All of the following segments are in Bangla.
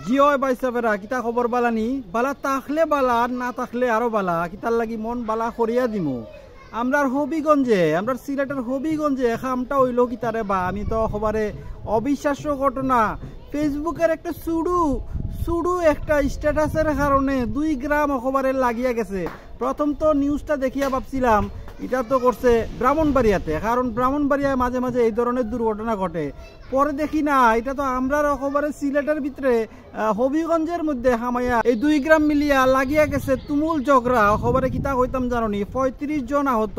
জিও বাইসাবেরা কিতা খবর বালানি বালা তাকলে বালা না তাকলে আরো বালা কিতার লাগি মন বালা করিয়া দিমু আমরার হবিগঞ্জে আমরার সিলেটের হবিগঞ্জে খামটা হইল কিতারে বা আমি তো খবরে অবিশ্বাস্য ঘটনা ফেসবুকের একটা সুডু একটা স্ট্যাটাসের কারণে 2 গ্রাম খবরে লাগিয়া গেছে। প্রথম তো নিউজটা দেখিয়া ভাবছিলাম এটা তো করছে ব্রাহ্মণবাড়িয়াতে, কারণ ব্রাহ্মণবাড়িয়ায় মাঝে মাঝে এই ধরনের দুর্ঘটনা ঘটে। পরে দেখি না এটা তো আমরা খবরে সিলেটের ভিতরে হবিগঞ্জের মধ্যে হামাইয়া এই 2 গ্রাম মিলিয়া লাগিয়া গেছে তুমুল ঝগড়া। খবরে কিতা হইতাম জানি 35 জন আহত।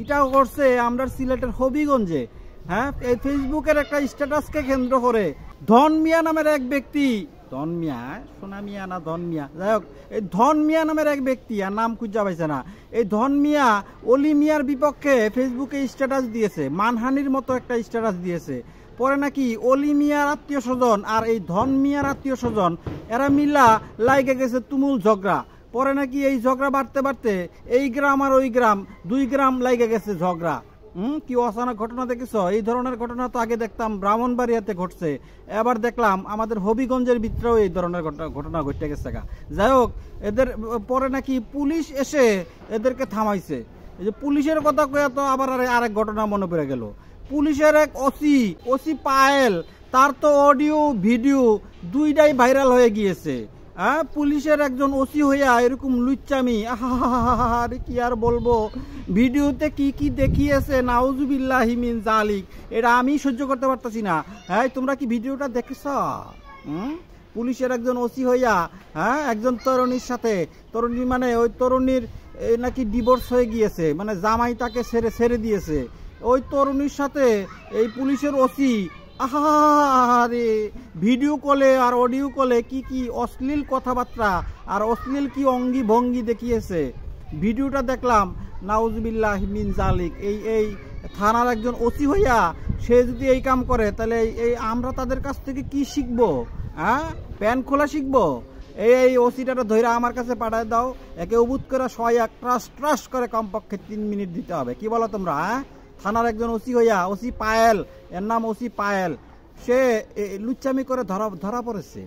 এটা করছে আমরা সিলেটের হবিগঞ্জে। হ্যাঁ, এই ফেসবুকের একটা স্ট্যাটাসকে কেন্দ্র করে ধন মিয়া নামের এক ব্যক্তি, ধন মিয়া সোনা মিয়া না ধন মিয়া, যাই হোক এই ধন মিয়া নামের এক ব্যক্তি, আর নাম খুঁজা পাইছে না, এই ধন মিয়া অলি মিয়ার বিপক্ষে ফেসবুকে স্ট্যাটাস দিয়েছে, মানহানির মতো একটা স্ট্যাটাস দিয়েছে। পরে নাকি অলি মিয়ার আত্মীয় স্বজন আর এই ধন মিয়ার আত্মীয় স্বজন এরা মিলা লাইগে গেছে তুমুল ঝগড়া। পরে নাকি এই ঝগড়া বাড়তে বাড়তে এই গ্রাম আর ওই গ্রাম 2 গ্রাম লাইগে গেছে ঝগড়া। কি অচানক ঘটনা দেখেছ? এই ধরনের ঘটনা তো আগে দেখতাম ব্রাহ্মণবাড়িয়াতে ঘটছে, এবার দেখলাম আমাদের হবিগঞ্জের ভিতরেও এই ধরনের ঘটনা ঘটে গেছে। যাই হোক, এদের পরে নাকি পুলিশ এসে এদেরকে থামাইছে। এই যে পুলিশের কথা কয়ে তো আবার আরেক ঘটনা মনে পড়ে গেল। পুলিশের এক ওসি পায়েল, তার তো অডিও ভিডিও 2টাই ভাইরাল হয়ে গিয়েছে। হ্যাঁ, পুলিশের একজন ওসি হইয়া এরকম লুচ্চামি, আরে কি আর বলবো, ভিডিওতে কি কি দেখিয়েছে নাউজুবিল্লাহি মিন জালিক, এটা আমি সহ্য করতে পারতাছি না। হ্যাঁ, তোমরা কি ভিডিওটা দেখেছ? পুলিশের একজন ওসি হইয়া একজন তরুণীর সাথে, তরুণী মানে ওই তরুণীর নাকি ডিভোর্স হয়ে গিয়েছে, মানে জামাই তাকে ছেড়ে দিয়েছে, ওই তরুণীর সাথে এই পুলিশের ওসি আরে ভিডিও কলে আর অডিও কলে কি কি অশ্লীল কথাবার্তা আর অশ্লীল কি অঙ্গি ভঙ্গি দেখিয়েছে। ভিডিওটা দেখলাম, নাউজুবিল্লাহি মিন জালিক। এই থানার একজন ওসি হইয়া সে যদি এই কাম করে তাহলে এই আমরা তাদের কাছ থেকে কি শিখবো? প্যান্ট খোলা শিখবো? এই ওসিটা ধইরা আমার কাছে পাঠায় দাও, একে উবুত করে ট্রাস্ট করে কমপক্ষে 3 মিনিট দিতে হবে। কি বলো তোমরা? থানার একজন ওসি হইয়া, ওসি পায়েল, এর নাম ওসি পায়েল, সে লুচ্চামি করে ধরা পড়েছে।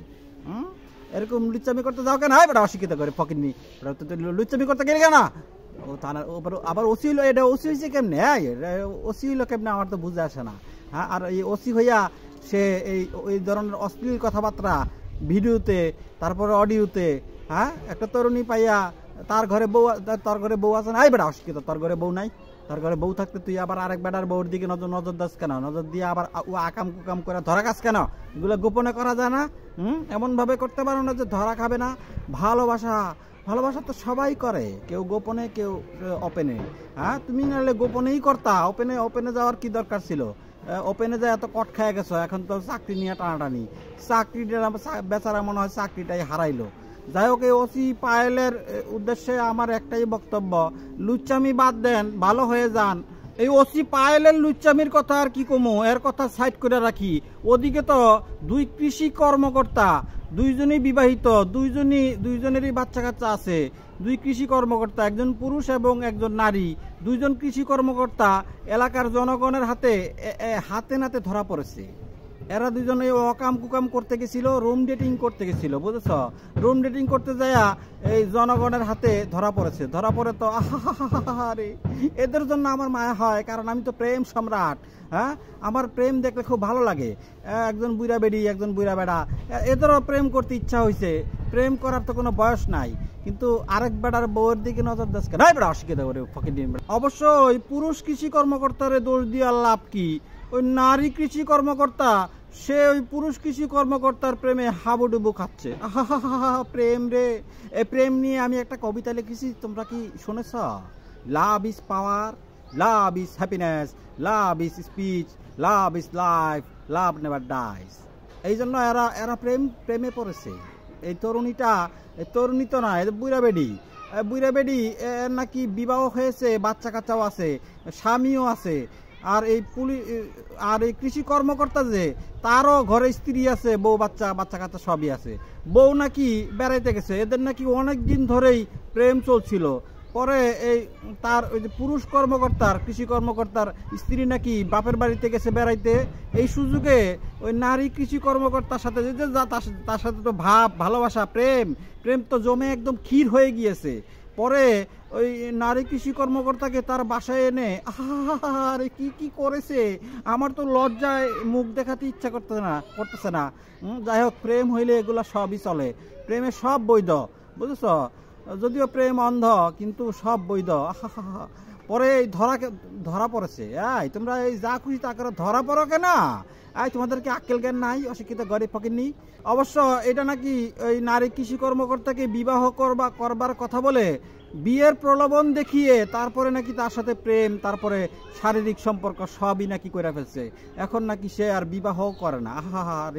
এরকম লুচ্চামি করতে যাও কেন? বেটা অশিক্ষিত করে ফকিরনি, লুচ্চামি করতে গেলে কেন? ও থানার আবার ওসি হইলো, এটা ওসি হয়েছে কেমনে? ওসি হইলো কেমনে আমার তো বুঝে আসে না। হ্যাঁ, আর এই ওসি হইয়া সে এই ধরনের অশ্লীল কথাবার্তা ভিডিওতে, তারপরে অডিওতে, একটা তরুণী পাইয়া তার ঘরে বউ আছে না? বেটা অশিক্ষিত, তোর ঘরে বউ নাই? তার ঘরে বউ থাকতে তুই আবার আরেক বেটার বউর দিকে নজর দাস কেন? নজর দিয়ে আবার আকাম কুকাম করে ধরা খাস কেন? এগুলো গোপনে করা যায় না? এমন ভাবে করতে পারো না যে ধরা খাবে না। ভালোবাসা তো সবাই করে, কেউ গোপনে কেউ ওপেনে। তুমি নাহলে গোপনেই করতা, ওপেনে যাওয়ার কি দরকার ছিল? ওপেনে যায় এত কট খায় গেছো, এখন তো চাকরি নিয়ে টানাটানি, চাকরিটা বেচারা মনে হয় চাকরিটাই হারাইলো। যাই হোক, এই ওসি পায়েলের উদ্দেশ্যে আমার একটাই বক্তব্য, লুচ্চামি বাদ দেন, ভালো হয়ে যান। এই ওসি পায়েলের লুচ্চামির কথা আর কি কমো, এর কথা সাইড করে রাখি। ওদিকে তো 2 কৃষি কর্মকর্তা, 2জনই বিবাহিত, দুইজনেরই বাচ্চা কাচ্চা আছে। 2 কৃষি কর্মকর্তা, একজন পুরুষ এবং একজন নারী, 2জন কৃষি কর্মকর্তা এলাকার জনগণের হাতে নাতে ধরা পড়েছে। এরা 2জনে অকাম কুকাম করতে গেছিল, রুম ডেটিং করতে গেছিল, বুঝেছ? রুম ডেটিং করতে যায়া এই জনগণের হাতে ধরা পড়েছে। ধরা পড়ে তো আরে এদের জন্য আমার মায়া হয়, কারণ আমি তো প্রেম সম্রাট। আমার প্রেম দেখলে খুব ভালো লাগে। একজন বুড়া বেড়ি, একজন বুড়া বেড়া, এদেরও প্রেম করতে ইচ্ছা হয়েছে। প্রেম করার তো কোনো বয়স নাই, কিন্তু আরেক বেড়ার বউয়ের দিকে নজর দাস কেন? বেড়া অশিক্ষিত করে ফকির। অবশ্যই পুরুষ কৃষি কর্মকর্তারে দোষ দিয়ে লাভ কি? ওই নারী কৃষি কর্মকর্তা সে ওই পুরুষ কৃষি কর্মকর্তার প্রেমে হাবুডুবু খাচ্ছে। প্রেম রে, এই প্রেম নিয়ে আমি একটা কবিতা লিখেছি, তোমরা কি শুনেছ? Love is power, love is happiness, love is speech, love is life, love never dies. এই জন্য এরা প্রেমে পড়েছে। এই তরুণী তো না, বুড়া বেডি নাকি বিবাহ হয়েছে, বাচ্চা কাচ্চাও আছে, স্বামীও আছে। আর এই কৃষি কর্মকর্তা যে, তারও ঘরে স্ত্রী আছে, বউ বাচ্চা কাচ্চা সবই আছে। বউ নাকি বেড়াইতে গেছে, এদের নাকি অনেক দিন ধরেই প্রেম চলছিল। পরে এই তার ওই যে পুরুষ কর্মকর্তার কৃষি কর্মকর্তার স্ত্রী নাকি বাপের বাড়িতে গেছে বেড়াইতে, এই সুযোগে ওই নারী কৃষি কর্মকর্তার সাথে যে তার সাথে তো ভালোবাসা প্রেম তো জমে একদম ক্ষীর হয়ে গিয়েছে। পরে ওই নারী কৃষি কর্মকর্তাকে তার বাসায় এনে আরে কি কি করেছে, আমার তো লজ্জায় মুখ দেখাতে ইচ্ছা করতেছে না। যাই হোক, প্রেম হইলে এগুলা সবই চলে, প্রেমে সব বৈধ, বুঝেছ? যদিও প্রেম অন্ধ কিন্তু সব বৈধ। পরে ধরা পড়েছে। তোমরা এই যা খুশি তা করে ধরা পড়ো কেন? তোমাদেরকে আক্কেল জ্ঞান নাই, অশিক্ষিত গরিব ফকিন্নি। অবশ্য এটা নাকি ওই নারী কৃষি কর্মকর্তাকে বিবাহ করবার কথা বলে বিয়ের প্রলোভন দেখিয়ে তারপরে নাকি তার সাথে প্রেম, তারপরে শারীরিক সম্পর্ক সবই নাকি করে ফেলছে। এখন নাকি সে আর বিবাহ করে না।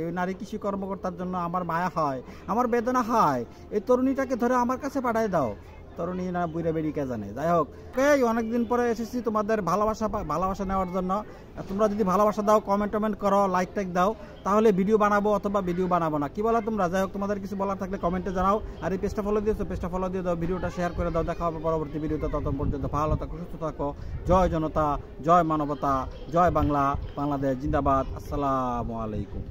ওই নারী কৃষি কর্মকর্তার জন্য আমার মায়া হয়, আমার বেদনা হয়। এই তরুণীটাকে ধরে আমার কাছে পাঠায় দাও। তরুণী না বুড়া বেড়ি কে জানে। যাই হোক, অনেকদিন পরে এসেছি তোমাদের ভালোবাসা নেওয়ার জন্য। তোমরা যদি ভালোবাসা দাও, কমেন্ট করো, লাইক দাও, তাহলে ভিডিও বানাবো অথবা ভিডিও বানাবো না। কি বলো তোমরা? যাই হোক, তোমাদের কিছু বলার থাকলে কমেন্টে জানাও। আর এই পেজটা ফলো দিয়ে দাও, ভিডিওটা শেয়ার করে দাও। দেখা হবে পরবর্তী ভিডিওতে। ততক্ষণ পর্যন্ত ভালো থাকো, সুস্থ থাকো। জয় জনতা, জয় মানবতা, জয় বাংলা, বাংলাদেশ জিন্দাবাদ। আসসালামু আলাইকুম।